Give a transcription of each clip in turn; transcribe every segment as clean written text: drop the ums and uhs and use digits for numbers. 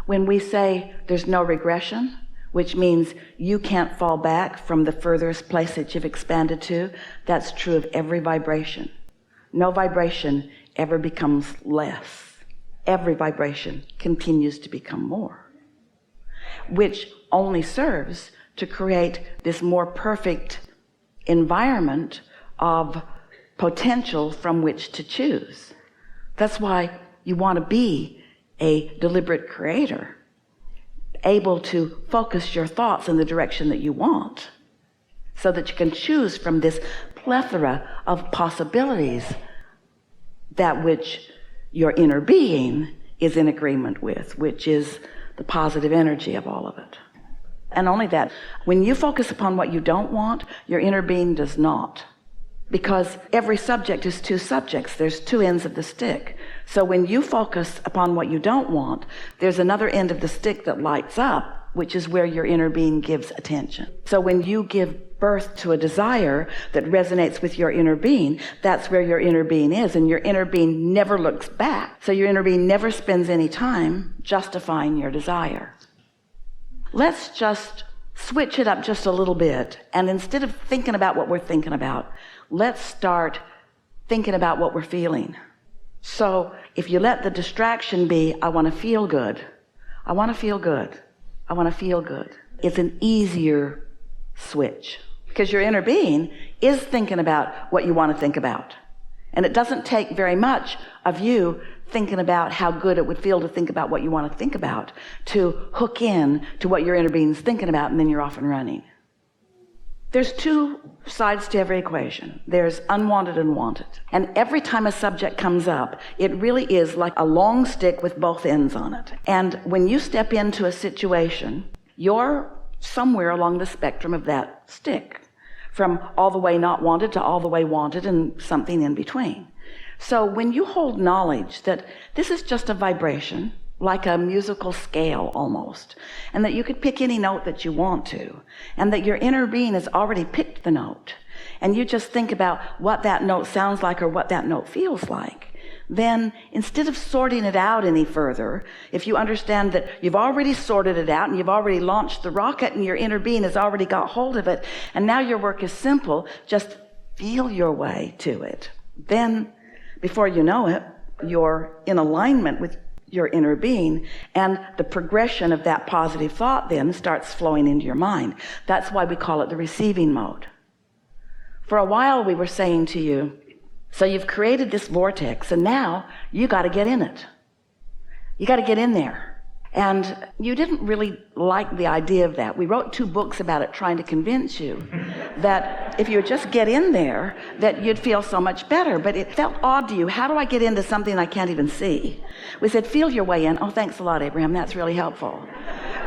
When we say there's no regression, which means you can't fall back from the furthest place that you've expanded to, that's true of every vibration. No vibration ever becomes less. Every vibration continues to become more, which only serves to create this more perfect environment of potential from which to choose. That's why you want to be a deliberate creator, able to focus your thoughts in the direction that you want, so that you can choose from this plethora of possibilities that which your inner being is in agreement with, which is the positive energy of all of it. And only that, when you focus upon what you don't want, your inner being does not. Because every subject is two subjects. There's two ends of the stick. So when you focus upon what you don't want, there's another end of the stick that lights up, which is where your inner being gives attention. So when you give birth to a desire that resonates with your inner being, that's where your inner being is, and your inner being never looks back. So your inner being never spends any time justifying your desire. Let's just switch it up just a little bit, and instead of thinking about what we're thinking about, let's start thinking about what we're feeling. So if you let the distraction be, I want to feel good, I want to feel good, I want to feel good, it's an easier switch, because your inner being is thinking about what you want to think about. And it doesn't take very much of you thinking about how good it would feel to think about what you want to think about to hook in to what your inner being's thinking about, and then you're off and running. There's two sides to every equation. There's unwanted and wanted. And every time a subject comes up, it really is like a long stick with both ends on it. And when you step into a situation, you're somewhere along the spectrum of that stick, from all the way not wanted to all the way wanted and something in between. So when you hold knowledge that this is just a vibration, like a musical scale almost, and that you could pick any note that you want to, and that your inner being has already picked the note, and you just think about what that note sounds like or what that note feels like, then instead of sorting it out any further, if you understand that you've already sorted it out and you've already launched the rocket and your inner being has already got hold of it, and now your work is simple, just feel your way to it, then before you know it, you're in alignment with your inner being, and the progression of that positive thought then starts flowing into your mind. That's why we call it the receiving mode. For a while we were saying to you, so you've created this vortex, and now you got to get in it. You got to get in there. And you didn't really like the idea of that. We wrote 2 books about it, trying to convince you that if you would just get in there, that you'd feel so much better. But it felt odd to you. How do I get into something I can't even see? We said, feel your way in. Oh, thanks a lot, Abraham. That's really helpful.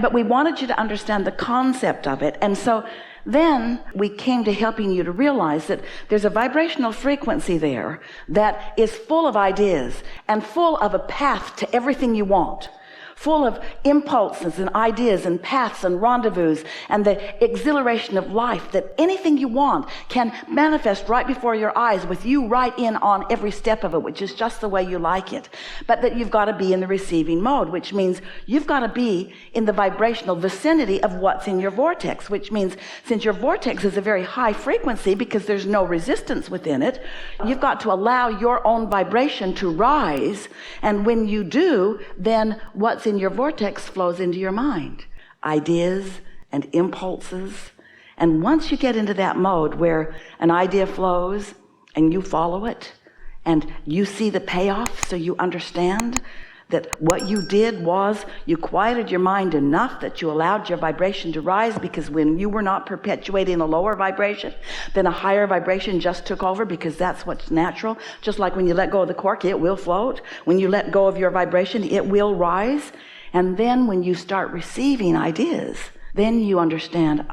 But we wanted you to understand the concept of it. And so then we came to helping you to realize that there's a vibrational frequency there that is full of ideas and full of a path to everything you want, full of impulses and ideas and paths and rendezvous and the exhilaration of life, that anything you want can manifest right before your eyes with you right in on every step of it, which is just the way you like it. But that you've got to be in the receiving mode, which means you've got to be in the vibrational vicinity of what's in your vortex, which means since your vortex is a very high frequency because there's no resistance within it, you've got to allow your own vibration to rise. And when you do, then what's in your vortex flows into your mind, ideas and impulses. And once you get into that mode where an idea flows and you follow it and you see the payoff, so you understand that what you did was you quieted your mind enough that you allowed your vibration to rise, because when you were not perpetuating a lower vibration, then a higher vibration just took over, because that's what's natural. Just like when you let go of the cork, it will float. When you let go of your vibration, it will rise. And then when you start receiving ideas, then you understand,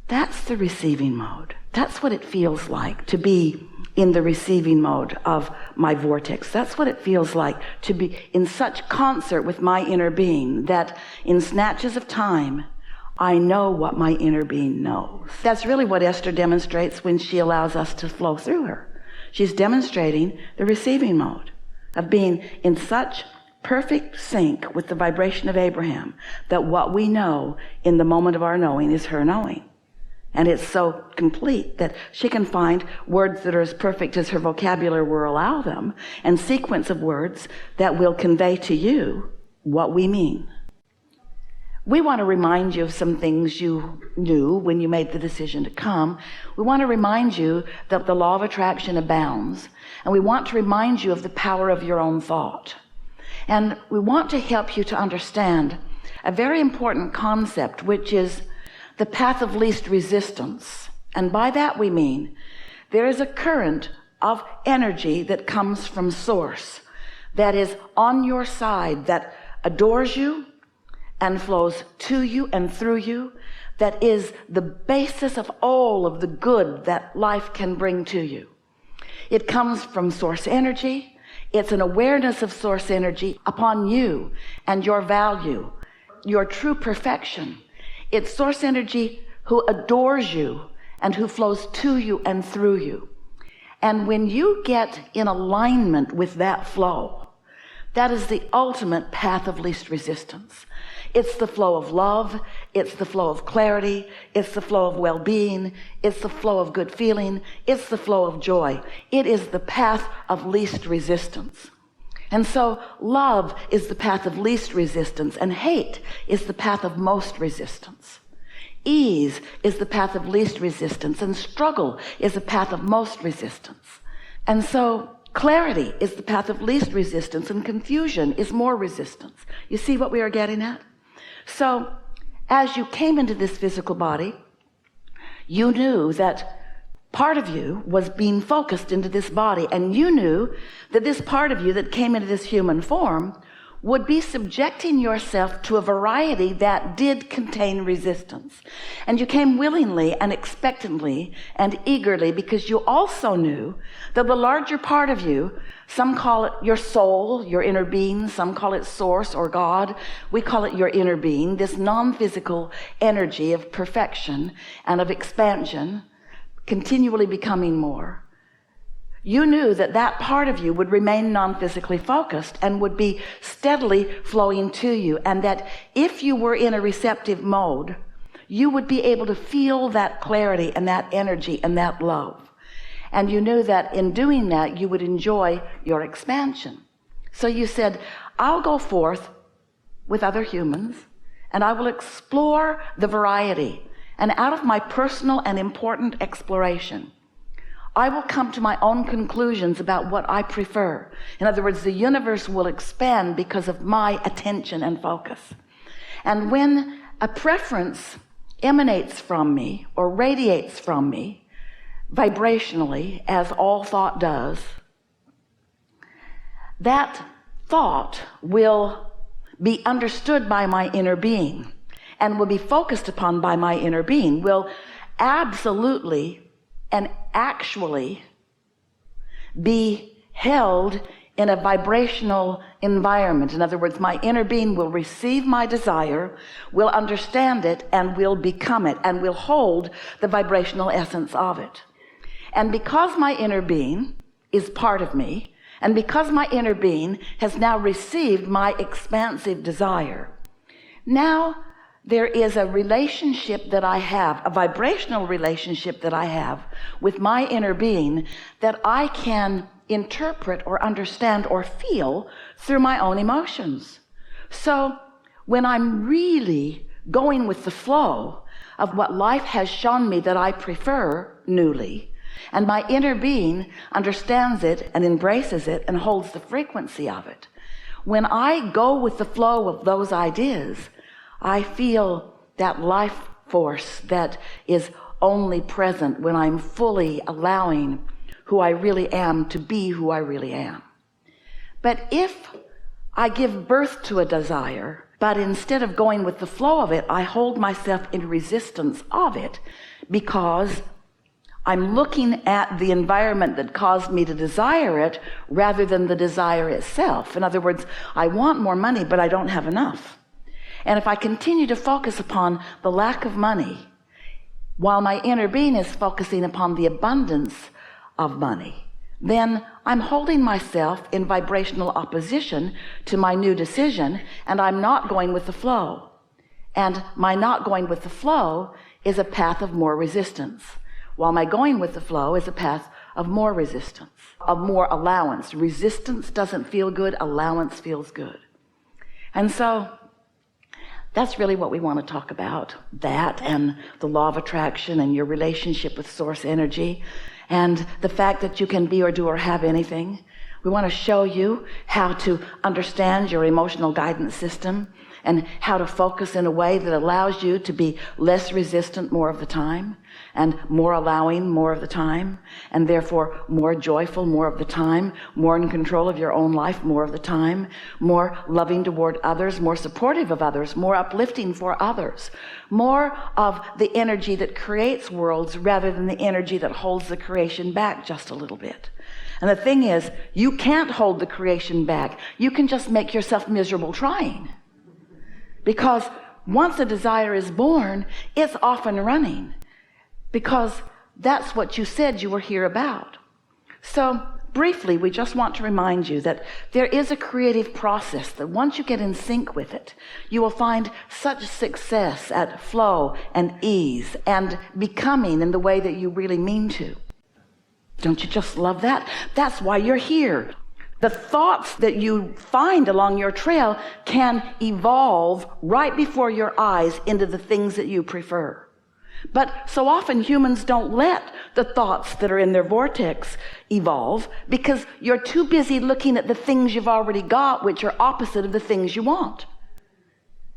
that's the receiving mode. That's what it feels like to be in the receiving mode of my vortex. That's what it feels like to be in such concert with my inner being that in snatches of time, I know what my inner being knows. That's really what Esther demonstrates when she allows us to flow through her. She's demonstrating the receiving mode of being in such perfect sync with the vibration of Abraham, that what we know in the moment of our knowing is her knowing. And it's so complete that she can find words that are as perfect as her vocabulary will allow them, and sequence of words that will convey to you what we mean. We want to remind you of some things you knew when you made the decision to come. We want to remind you that the law of attraction abounds, and we want to remind you of the power of your own thought. And we want to help you to understand a very important concept, which is the path of least resistance. And by that we mean there is a current of energy that comes from source, that is on your side, that adores you and flows to you and through you, that is the basis of all of the good that life can bring to you. It comes from source energy. It's an awareness of source energy upon you and your value, your true perfection. It's source energy who adores you and who flows to you and through you. And when you get in alignment with that flow, that is the ultimate path of least resistance. It's the flow of love. It's the flow of clarity. It's the flow of well-being. It's the flow of good feeling. It's the flow of joy. It is the path of least resistance. And so love is the path of least resistance, and hate is the path of most resistance. Ease is the path of least resistance, and struggle is the path of most resistance. And so clarity is the path of least resistance, and confusion is more resistance. You see what we are getting at? So as you came into this physical body, you knew that part of you was being focused into this body, and you knew that this part of you that came into this human form would be subjecting yourself to a variety that did contain resistance. And you came willingly and expectantly and eagerly, because you also knew that the larger part of you, some call it your soul, your inner being, some call it source or God. We call it your inner being, this non-physical energy of perfection and of expansion, continually becoming more. You knew that that part of you would remain non-physically focused and would be steadily flowing to you, and that if you were in a receptive mode, you would be able to feel that clarity and that energy and that love. And you knew that in doing that, you would enjoy your expansion. So you said, I'll go forth with other humans, and I will explore the variety. And out of my personal and important exploration, I will come to my own conclusions about what I prefer. In other words, the universe will expand because of my attention and focus. And when a preference emanates from me or radiates from me vibrationally, as all thought does, that thought will be understood by my inner being and will be focused upon by my inner being, will absolutely and actually be held in a vibrational environment. In other words, my inner being will receive my desire, will understand it, and will become it, and will hold the vibrational essence of it. And because my inner being is part of me, and because my inner being has now received my expansive desire, now there is a relationship that I have, a vibrational relationship that I have with my inner being that I can interpret or understand or feel through my own emotions. So when I'm really going with the flow of what life has shown me that I prefer newly, and my inner being understands it and embraces it and holds the frequency of it, when I go with the flow of those ideas, I feel that life force that is only present when I'm fully allowing who I really am to be who I really am. But if I give birth to a desire, but instead of going with the flow of it, I hold myself in resistance of it because I'm looking at the environment that caused me to desire it rather than the desire itself. In other words, I want more money, but I don't have enough. And if I continue to focus upon the lack of money, while my inner being is focusing upon the abundance of money, then I'm holding myself in vibrational opposition to my new decision, and I'm not going with the flow. And my not going with the flow is a path of more resistance, while my going with the flow is a path of more resistance, of more allowance. Resistance doesn't feel good, allowance feels good. And so that's really what we want to talk about, that and the law of attraction and your relationship with source energy and the fact that you can be or do or have anything. We want to show you how to understand your emotional guidance system and how to focus in a way that allows you to be less resistant more of the time and more allowing more of the time, and therefore more joyful more of the time, more in control of your own life more of the time, more loving toward others, more supportive of others, more uplifting for others, more of the energy that creates worlds rather than the energy that holds the creation back just a little bit. And the thing is, you can't hold the creation back. You can just make yourself miserable trying. Because once a desire is born, it's off and running. Because that's what you said you were here about. So briefly, we just want to remind you that there is a creative process that once you get in sync with it, you will find such success at flow and ease and becoming in the way that you really mean to. Don't you just love that? That's why you're here. The thoughts that you find along your trail can evolve right before your eyes into the things that you prefer. But so often humans don't let the thoughts that are in their vortex evolve because you're too busy looking at the things you've already got, which are opposite of the things you want.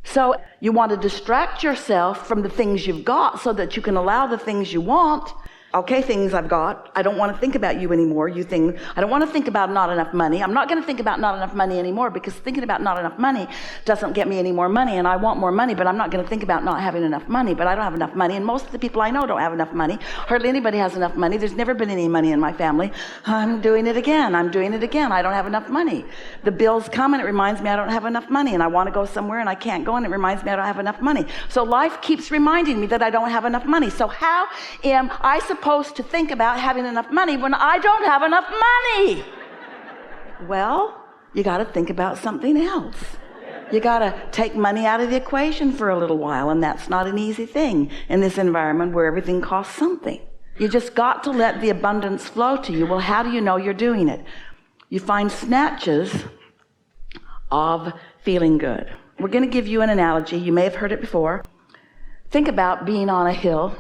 So you want to distract yourself from the things you've got so that you can allow the things you want. Okay, things I've got. I don't want to think about you anymore. You think, I don't want to think about not enough money. I'm not going to think about not enough money anymore because thinking about not enough money doesn't get me any more money, and I want more money, but I'm not going to think about not having enough money, but I don't have enough money, and most of the people I know don't have enough money. Hardly anybody has enough money. There's never been any money in my family. I'm doing it again. I don't have enough money. The bills come and it reminds me I don't have enough money, and I want to go somewhere and I can't go, and it reminds me I don't have enough money. So life keeps reminding me that I don't have enough money. So how am I supposed to think about having enough money when I don't have enough money? Well, you got to think about something else. You got to take money out of the equation for a little while, and that's not an easy thing in this environment where everything costs something. You just got to let the abundance flow to you. Well, how do you know you're doing it? You find snatches of feeling good. We're going to give you an analogy. You may have heard it before. Think about being on a hill.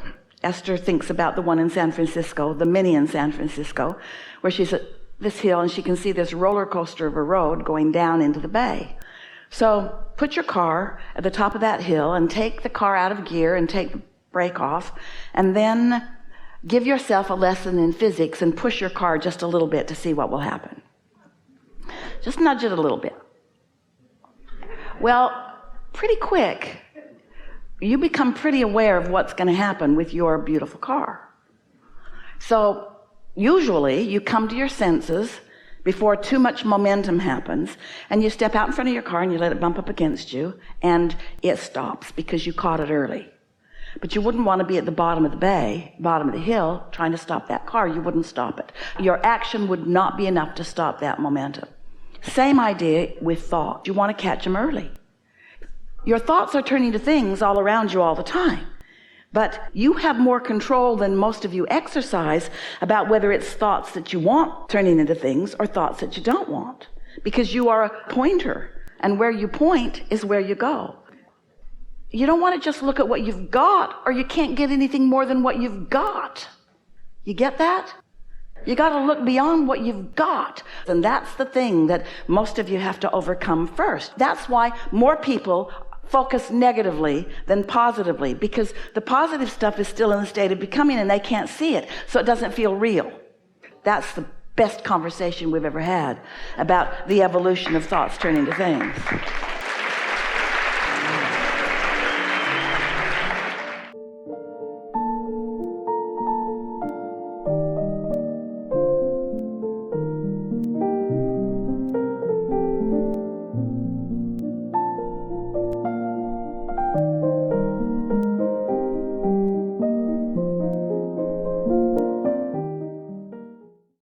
Esther thinks about the one in San Francisco, the Mini in San Francisco, where she's at this hill and she can see this roller coaster of a road going down into the bay. So put your car at the top of that hill and take the car out of gear and take the brake off, and then give yourself a lesson in physics and push your car just a little bit to see what will happen. Just nudge it a little bit. Well, pretty quick, you become pretty aware of what's going to happen with your beautiful car. So usually you come to your senses before too much momentum happens, and you step out in front of your car and you let it bump up against you, and it stops because you caught it early. But you wouldn't want to be at the bottom of the bay, bottom of the hill, trying to stop that car. You wouldn't stop it. Your action would not be enough to stop that momentum. Same idea with thought. You want to catch them early. Your thoughts are turning to things all around you all the time. But you have more control than most of you exercise about whether it's thoughts that you want turning into things or thoughts that you don't want. Because you are a pointer, and where you point is where you go. You don't want to just look at what you've got, or you can't get anything more than what you've got. You get that? You got to look beyond what you've got. And that's the thing that most of you have to overcome first. That's why more people focus negatively than positively, because the positive stuff is still in the state of becoming and they can't see it, so it doesn't feel real. That's the best conversation we've ever had about the evolution of thoughts turning to things.